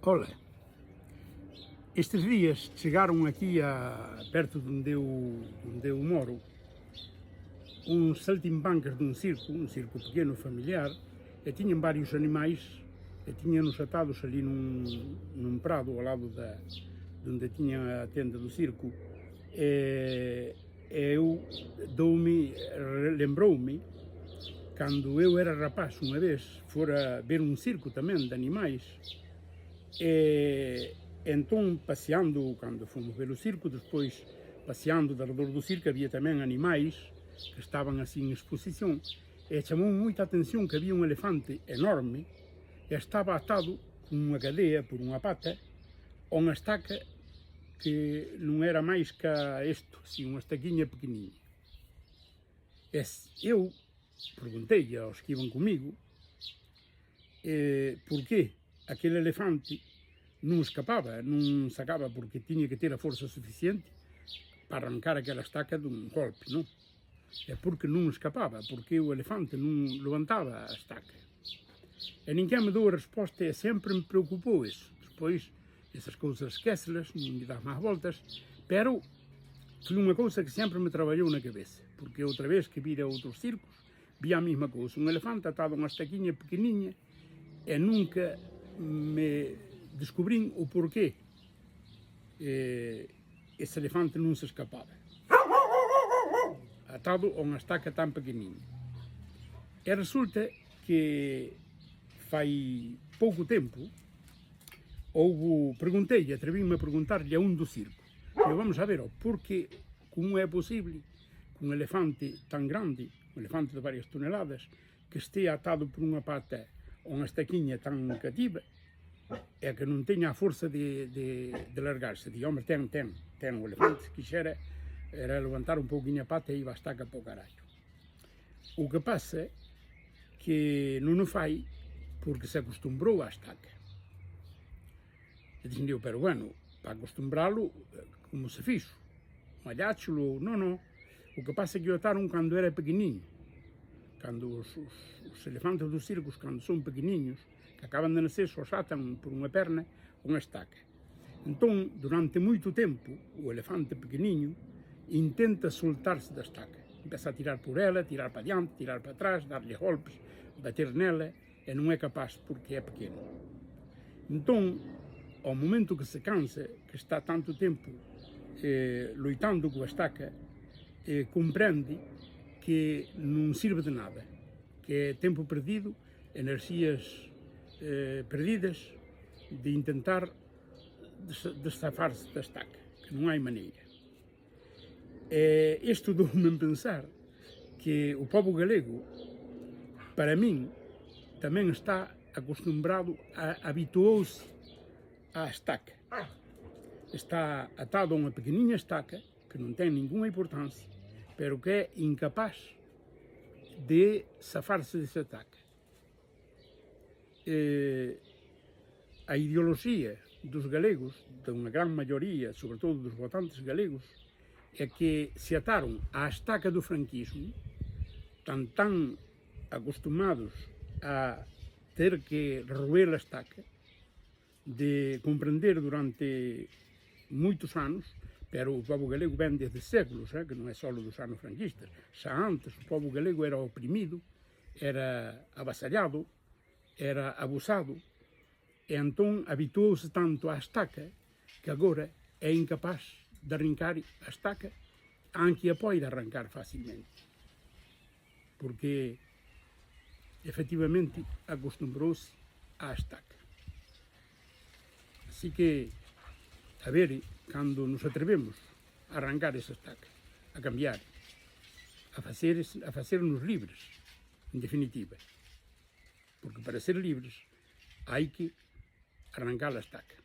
Ola, estes días chegaron aquí perto de onde eu moro uns saltimbancas dun circo pequeno familiar, e tiñan varios animais e tiñanos atados ali nun prado ao lado de onde tiñan a tenda do circo, e eu lembroume cando eu era rapaz unha vez fora ver un circo tamén de animais. E entón, paseando, cando fomos ver o circo, despois paseando de redor do circo, había tamén animais que estaban así en exposición, e chamou moita atención que había un elefante enorme e estaba atado con unha cadea por unha pata a unha estaca que non era máis que isto, así, unha estaquiña pequeniña. E eu preguntei aos que iban comigo por que aquele elefante non escapaba, non sacaba, porque tiña que ter a forza suficiente para arrancar aquela estaca dun golpe, non? E porque non escapaba, porque o elefante non levantaba a estaca. E ninguén me dou a resposta e sempre me preocupou iso. Despois, esas cousas esquécelas, non me das máis voltas, pero foi unha cousa que sempre me traballou na cabeza, porque outra vez que vira outros circos, vi a mesma cousa, un elefante atado a unha estaquiña pequeniña, e nunca me descubrín o porqué ese elefante non se escapaba, atado a unha estaca tan pequeniña. E resulta que fai pouco tempo preguntei, atrevínme a preguntarlle a un do circo, vamos a ver, porque como é posible que un elefante tan grande, un elefante de varias toneladas, que estea atado por unha pata a unha estaquiña tan cativa, e que non teña a forza de largarse. Digo, home, ten o elefante, se quixera, era levantar un pouquinho a pata e iba a estaca para o carallo. O que pasa que non o fai porque se acostumbrou á estaca. E dixen eu, pero bueno, para acostumbralo, como se fixo? Mallácholo? Non. O que pasa é que o ataron cando era pequeniño. Cando os elefantes dos circos, cando son pequeniños, que acaban de nacer, só atan por unha perna unha estaca. Entón, durante moito tempo, o elefante pequeniño intenta soltarse da estaca. Empeza a tirar por ela, tirar para diante, tirar para atrás, darlle golpes, bater nela, e non é capaz porque é pequeno. Entón, ao momento que se cansa, que está tanto tempo loitando coa estaca, comprende que non sirve de nada, que é tempo perdido, enerxías perdidas de intentar desafarse da estaca, que non hai maneira. Isto dou-me en pensar que o pobo galego, para min, tamén está acostumbrado, habituouse á estaca. Está atado a unha pequeniña estaca que non ten ninguna importancia, pero que é incapaz de zafarse desa estaca. A ideoloxía dos galegos, de unha gran maioría, sobre todo dos votantes galegos, é que se ataron á estaca do franquismo, tan acostumados a ter que roer a estaca, de comprender durante moitos anos, pero o pobo galego ven desde séculos, que non é só dos anos franquistas. Xa antes o pobo galego era oprimido, era avasallado, era abusado, e entón habituouse tanto á estaca que agora é incapaz de arrancar a estaca, anque a pode arrancar facilmente, porque efectivamente acostumbrouse á estaca. Así que, a ver, cando nos atrevemos a arrancar esa estaca, a cambiar, a facernos libres, en definitiva, porque para ser libres hai que arrancar a estaca.